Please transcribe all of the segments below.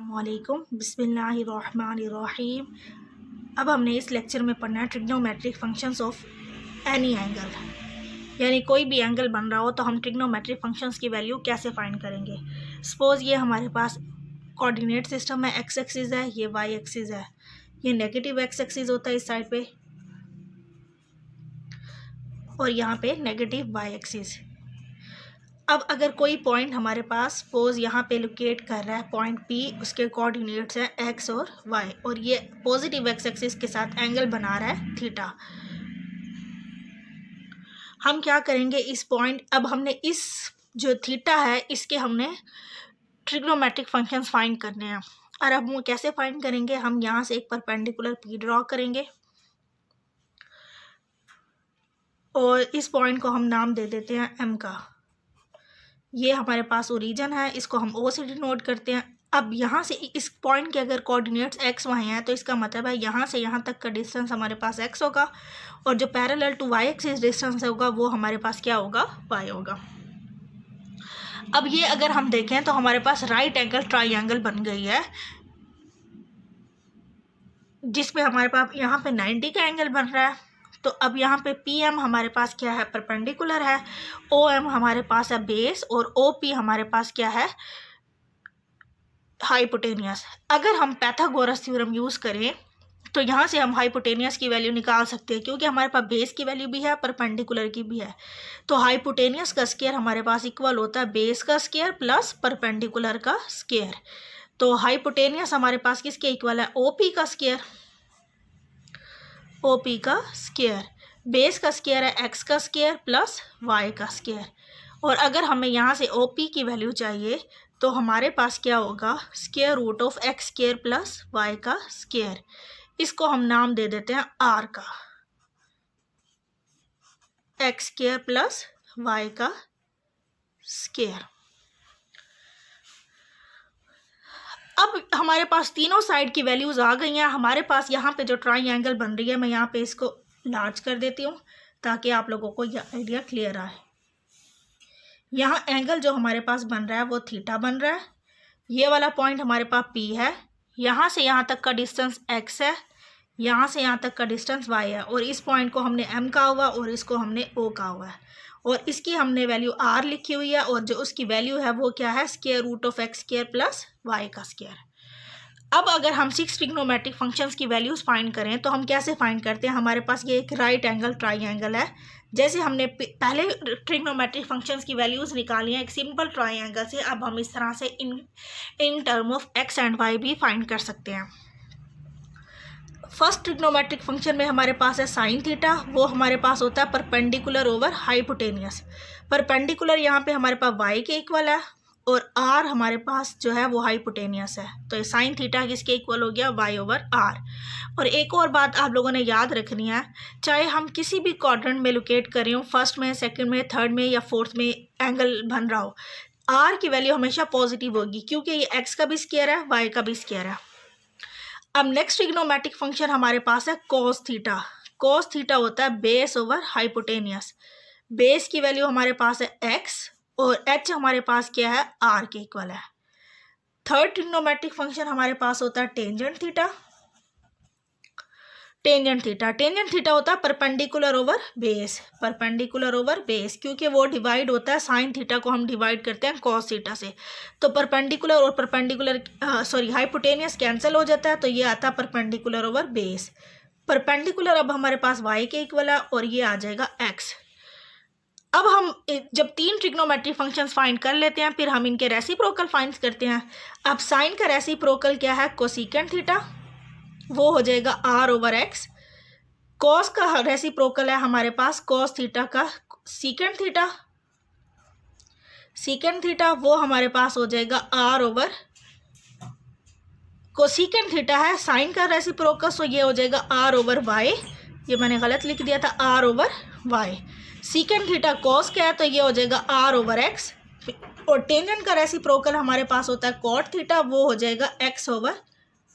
अस्सलामुअलैकुम बिस्मिल्लाहिर्रहमानिर्रहीम। अब हमने इस लेक्चर में पढ़ना है trigonometric functions of any angle, यानी कोई भी एंगल बन रहा हो तो हम ट्रिग्नोमेट्रिक फंक्शंस की वैल्यू कैसे फाइंड करेंगे। सपोज़ ये हमारे पास कोऑर्डिनेट सिस्टम है, एक्स एक्सिस है, ये वाई एक्सिस है, ये नेगेटिव एक्स एक्सिस होता है इस साइड पे और यहाँ पे नेगेटिव वाई एक्सिस। अब अगर कोई पॉइंट हमारे पास सपोज यहाँ पे लोकेट कर रहा है पॉइंट पी, उसके कोऑर्डिनेट्स हैं एक्स और वाई और ये पॉजिटिव एक्स एक्सिस के साथ एंगल बना रहा है थीटा। हम क्या करेंगे इस पॉइंट, अब हमने इस जो थीटा है इसके हमने ट्रिग्नोमेट्रिक फंक्शंस फाइंड करने हैं। और अब वो कैसे फाइंड करेंगे, हम यहाँ से एक परपेंडिकुलर पी ड्रॉ करेंगे और इस पॉइंट को हम नाम दे देते हैं एम का। ये हमारे पास ओरिजिन है, इसको हम ओ से डिनोट करते हैं। अब यहाँ से इस पॉइंट के अगर कोऑर्डिनेट्स एक्स वाई हैं तो इसका मतलब है यहाँ से यहाँ तक का डिस्टेंस हमारे पास एक्स होगा और जो parallel to Y axis distance होगा वो हमारे पास क्या होगा, वाई होगा। अब ये अगर हम देखें तो हमारे पास राइट एंगल ट्राइंगल बन गई है जिसपे हमारे पास यहाँ पे 90 का एंगल बन रहा है। तो अब यहाँ पे पी एम हमारे पास क्या है, परपेंडिकुलर है, ओ एम हमारे पास है बेस और ओ पी हमारे पास क्या है, हाइपोटेनियस। अगर हम पाइथागोरस थ्योरम यूज़ करें तो यहाँ से हम हाइपोटेनियस की वैल्यू निकाल सकते हैं क्योंकि हमारे पास बेस की वैल्यू भी है, परपेंडिकुलर की भी है। तो हाइपोटेनियस का स्क्वायर हमारे पास इक्वल होता है बेस का स्क्वायर प्लस परपेंडिकुलर का स्क्वायर। तो हाइपोटेनियस हमारे पास किसके इक्वल है, ओ पी का स्क्वायर, ओ पी का स्क्वायर। बेस का स्क्वायर है एक्स का स्क्वायर प्लस वाई का स्क्वायर। और अगर हमें यहाँ से ओ पी की वैल्यू चाहिए तो हमारे पास क्या होगा, square root of X square plus Y का स्क्वायर। इसको हम नाम दे देते हैं आर का, एक्स स्क्वायर प्लस वाई का स्क्वायर। अब हमारे पास तीनों साइड की वैल्यूज़ आ गई हैं। हमारे पास यहाँ पे जो ट्राइंगल बन रही है, मैं यहाँ पे इसको लार्ज कर देती हूँ ताकि आप लोगों को यह आइडिया क्लियर आए। यहाँ एंगल जो हमारे पास बन रहा है वो थीटा बन रहा है। ये वाला पॉइंट हमारे पास पी है, यहाँ से यहाँ तक का डिस्टेंस एक्स है, यहाँ से यहाँ तक का डिस्टेंस वाई है और इस पॉइंट को हमने एम कहा हुआ और इसको हमने ओ कहा हुआ है और इसकी हमने वैल्यू आर लिखी हुई है और जो उसकी वैल्यू है वो क्या है, square root of X square plus Y का स्क्वायर। अब अगर हम 6 ट्रिग्नोमेट्रिक फंक्शंस की वैल्यूज़ फाइंड करें तो हम कैसे फाइंड करते हैं। हमारे पास ये एक राइट एंगल ट्राइंगल है, जैसे हमने पहले ट्रिग्नोमेट्रिक फंक्शंस की वैल्यूज़ निकाली हैं एक सिंपल ट्राइंगल से, अब हम इस तरह से in term of X and Y भी फाइंड कर सकते हैं। फर्स्ट ट्रिग्नोमेट्रिक फंक्शन में हमारे पास है साइन थीटा, वो हमारे पास होता है परपेंडिकुलर ओवर हाइपोटेनियस। परपेंडिकुलर यहाँ पे हमारे पास वाई के इक्वल है और आर हमारे पास जो है वो हाइपोटेनियस है, तो साइन थीटा किसके इक्वल हो गया, वाई ओवर आर। और एक और बात आप लोगों ने याद रखनी है, चाहे हम किसी भी क्वाड्रेंट में लोकेट कर रहे हो, फर्स्ट में, सेकंड में, थर्ड में या फोर्थ में एंगल बन रहा हो, आर की वैल्यू हमेशा पॉजिटिव होगी क्योंकि ये एक्स का भी स्क्वायर है, वाई का भी स्क्वायर है। अब नेक्स्ट ट्रिग्नोमेट्रिक फंक्शन हमारे पास है कॉस थीटा। कॉस थीटा होता है बेस ओवर हाइपोटेनियस। बेस की वैल्यू हमारे पास है एक्स और एच हमारे पास क्या है, आर के इक्वल है। थर्ड ट्रिग्नोमेट्रिक फंक्शन हमारे पास होता है टेंजेंट थीटा। टेंजेंट थीटा होता है perpendicular over base, perpendicular over base क्योंकि वो डिवाइड होता है, साइन थीटा को हम डिवाइड करते हैं कॉस थीटा से। तो परपेंडिकुलर और परपेंडिकुलर हाइपोटेनियस कैंसिल हो जाता है तो ये आता है परपेंडिकुलर ओवर बेस। परपेंडिकुलर अब हमारे पास वाई के इक्वल है और ये आ जाएगा एक्स। अब हम जब 3 ट्रिग्नोमेट्रिक फंक्शंस फाइंड कर लेते हैं फिर हम इनके रेसिप्रोकल फाइंड करते हैं। अब साइन का रेसिप्रोकल क्या है, कोसेकेंट थीटा, वो हो जाएगा आर ओवर एक्स। कॉस का रेसिप्रोकल है हमारे पास कॉस थीटा का सीकेंट थीटा, सीकेंट थीटा वो हमारे पास हो जाएगा आर ओवर, कोसेकेंट थीटा है साइन का रेसिप्रोकल, सो ये हो जाएगा आर ओवर वाई। ये मैंने गलत लिख दिया था, R over Y. Secant theta cos का है तो ये हो जाएगा आर ओवर एक्स और टेंजेंट का रेसिप्रोकल हमारे पास होता है कॉट थीटा, वो हो जाएगा एक्स ओवर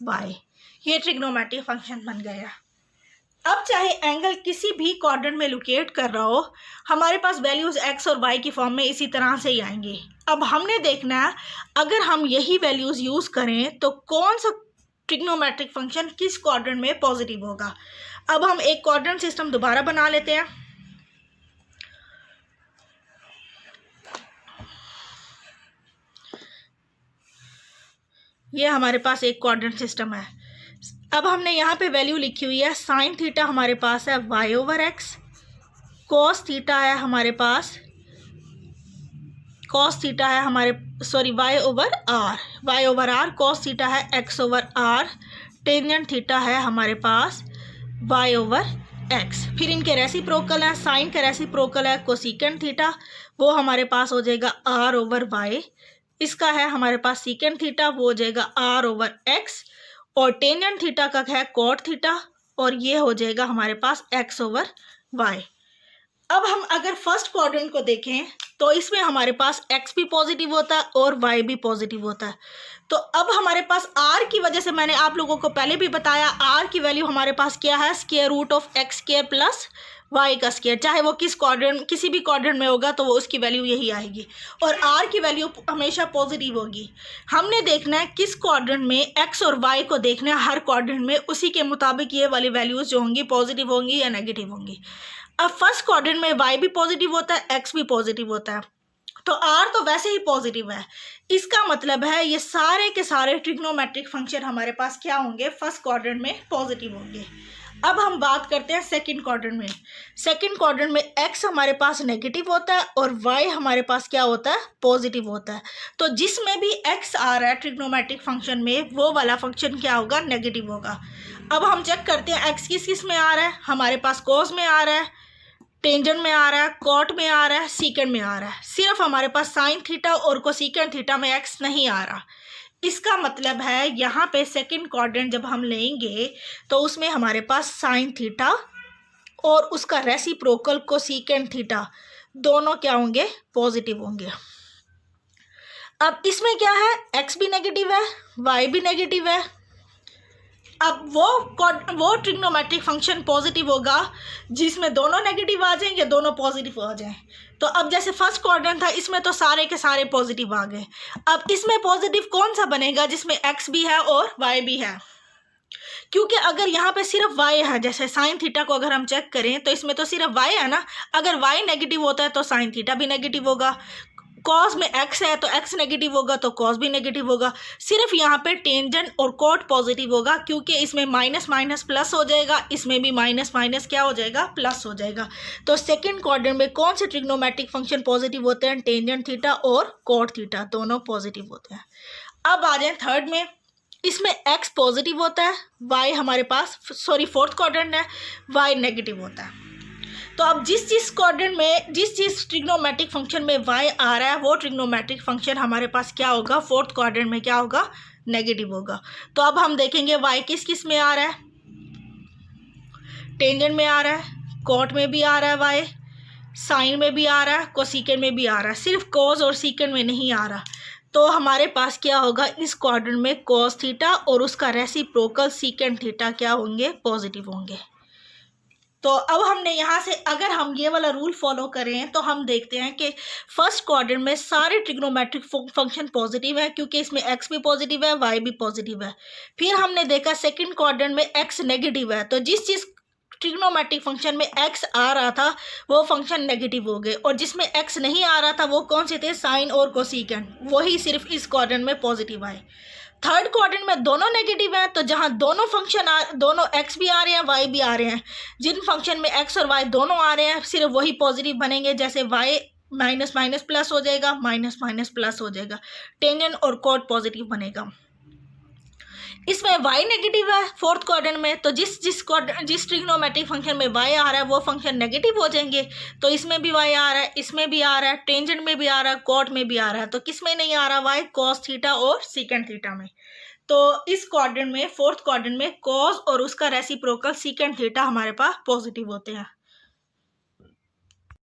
वाई। ये ट्रिग्नोमेट्रिक फंक्शन बन गया। अब चाहे एंगल किसी भी क्वाड्रेंट में लोकेट कर रहा हो, हमारे पास वैल्यूज़ एक्स और वाई की फॉर्म में इसी तरह से ही आएंगी। अब हमने देखना है अगर हम यही वैल्यूज़ यूज़ करें तो कौन सा ट्रिग्नोमेट्रिक फंक्शन किस क्वाड्रेंट में पॉजिटिव होगा। अब हम एक क्वाड्रेंट सिस्टम दोबारा बना लेते हैं। ये हमारे पास एक क्वाड्रेंट सिस्टम है। अब हमने यहाँ पे वैल्यू लिखी हुई है साइन थीटा हमारे पास है Y over X, cos theta है हमारे पास, कॉस थीटा है Y over R, cos theta है X over R, tangent theta है हमारे पास वाई ओवर एक्स। फिर इनके रेसिप्रोकल है, साइन का रेसिप्रोकल है कोसिकेंट थीटा, वो हमारे पास हो जाएगा आर ओवर वाई। इसका है हमारे पास सीकेंट थीटा, वो हो जाएगा आर ओवर एक्स। और टेंजेंट थीटा का है कॉट थीटा, और ये हो जाएगा हमारे पास एक्स ओवर वाई। अब हम अगर फर्स्ट क्वाड्रेंट को देखें तो इसमें हमारे पास एक्स भी पॉजिटिव होता है और वाई भी पॉजिटिव होता है। तो अब हमारे पास आर की वजह से, मैंने आप लोगों को पहले भी बताया, आर की वैल्यू हमारे पास क्या है, square root of X square plus Y का स्क्वायर। चाहे वो किसी भी क्वाड्रेंट में होगा तो वो उसकी वैल्यू यही आएगी, और आर की वैल्यू हमेशा पॉजिटिव होगी। हमने देखना है किस क्वाड्रेंट में, एक्स और वाई को देखना है हर क्वाड्रेंट में, उसी के मुताबिक ये वाली वैल्यूज़ जो होंगी पॉजिटिव होंगी या नेगेटिव होंगी। अब फर्स्ट क्वाड्रेंट में वाई भी पॉजिटिव होता है, एक्स भी पॉजिटिव होता है, तो आर तो वैसे ही पॉजिटिव है। इसका मतलब है ये सारे के सारे ट्रिग्नोमेट्रिक फंक्शन हमारे पास क्या होंगे, फर्स्ट क्वाड्रेंट में पॉजिटिव होंगे। अब हम बात करते हैं सेकंड क्वाड्रेंट में। सेकंड क्वाड्रेंट में एक्स हमारे पास नेगेटिव होता है और वाई हमारे पास क्या होता है, पॉजिटिव होता है। तो जिसमें भी एक्स आ रहा है ट्रिग्नोमेट्रिक फंक्शन में, वो वाला फंक्शन क्या होगा, नेगेटिव होगा। अब हम चेक करते हैं एक्स किस में आ रहा है, हमारे पास कॉस में आ रहा है, टेंजेंट में आ रहा है, कॉट में आ रहा है, सीकेंट में आ रहा है। सिर्फ हमारे पास साइन थीटा और कोसिकेंट थीटा में एक्स नहीं आ रहा। इसका मतलब है यहाँ पे सेकंड क्वाड्रेंट जब हम लेंगे तो उसमें हमारे पास साइन थीटा और उसका रेसिप्रोकल कोसिकेंट थीटा दोनों क्या होंगे, पॉजिटिव होंगे। अब इसमें क्या है, एक्स भी नेगेटिव है, वाई भी नेगेटिव है। अब वो ट्रिग्नोमेट्रिक फंक्शन पॉजिटिव होगा जिसमें दोनों नेगेटिव आ जाएं या दोनों पॉजिटिव आ जाएं। तो अब जैसे फर्स्ट क्वाड्रेंट था, इसमें तो सारे के सारे पॉजिटिव आ गए। अब इसमें पॉजिटिव कौन सा बनेगा, जिसमें एक्स भी है और वाई भी है, क्योंकि अगर यहाँ पे सिर्फ वाई है, जैसे साइन थीटा को अगर हम चेक करें तो इसमें तो सिर्फ वाई है ना। अगर वाई नेगेटिव होता है तो साइन थीटा भी नेगेटिव होगा, कॉस में एक्स है तो एक्स नेगेटिव होगा तो कॉस भी नेगेटिव होगा। सिर्फ यहाँ पे टेंजेंट और कॉट पॉजिटिव होगा, क्योंकि इसमें माइनस माइनस प्लस हो जाएगा, इसमें भी माइनस माइनस क्या हो जाएगा, प्लस हो जाएगा। तो सेकंड क्वाड्रेंट में कौन से ट्रिग्नोमेट्रिक फंक्शन पॉजिटिव होते हैं, टेंजेंट थीटा और कॉट थीटा दोनों पॉजिटिव होते हैं। अब आ जाए थर्ड में, इसमें एक्स पॉजिटिव होता है, वाई हमारे पास फोर्थ क्वाड्रेंट है, वाई नेगेटिव होता है। तो अब जिस क्वाड्रेंट में जिस ट्रिग्नोमेट्रिक फंक्शन में वाई आ रहा है, वो ट्रिग्नोमेट्रिक फंक्शन हमारे पास क्या होगा, फोर्थ क्वाड्रेंट में क्या होगा, नेगेटिव होगा। तो अब हम देखेंगे वाई किस में आ रहा है, टेंजेंट में आ रहा है, कॉट में भी आ रहा है वाई, साइन में भी आ रहा है, कोसिकेंट में भी आ रहा है, सिर्फ कॉस और सीकेंट में नहीं आ रहा। तो हमारे पास क्या होगा, इस क्वाड्रेंट में कॉस थीटा और उसका रेसिप्रोकल सीकेंट थीटा क्या होंगे, पॉजिटिव होंगे। तो अब हमने यहाँ से अगर हम ये वाला रूल फॉलो करें तो हम देखते हैं कि फर्स्ट क्वाड्रेंट में सारे ट्रिग्नोमेट्रिक फंक्शन पॉजिटिव है, क्योंकि इसमें एक्स भी पॉजिटिव है, वाई भी पॉजिटिव है। फिर हमने देखा सेकंड क्वाड्रेंट में एक्स नेगेटिव है, तो जिस ट्रिग्नोमेट्रिक फंक्शन में एक्स आ रहा था वो फंक्शन नेगेटिव हो गए, और जिसमें एक्स नहीं आ रहा था वो कौन से थे, साइन और कोसिकेंट, वही सिर्फ इस क्वाड्रेंट में पॉजिटिव आए। थर्ड क्वाड्रेंट में दोनों नेगेटिव हैं, तो जहां दोनों एक्स भी आ रहे हैं, वाई भी आ रहे हैं, जिन फंक्शन में एक्स और वाई दोनों आ रहे हैं सिर्फ वही पॉजिटिव बनेंगे। जैसे वाई माइनस माइनस प्लस हो जाएगा, माइनस माइनस प्लस हो जाएगा, टेंजेंट और कॉट पॉजिटिव बनेगा। इसमें वाई नेगेटिव है फोर्थ क्वाड्रेंट में, तो जिस ट्रिग्नोमेट्रिक फंक्शन में वाई आ रहा है वो फंक्शन नेगेटिव हो जाएंगे। तो इसमें भी वाई आ रहा है, इसमें भी आ रहा है, टेंजेंट में भी आ रहा है, कॉट में भी आ रहा है, तो किस में नहीं आ रहा वाई, कॉस थीटा और सीकेंट थीटा में। तो इस क्वाड्रेंट में, फोर्थ क्वाड्रेंट में, कॉस और उसका रेसिप्रोकल सीकेंट थीटा हमारे पास पॉजिटिव होते हैं।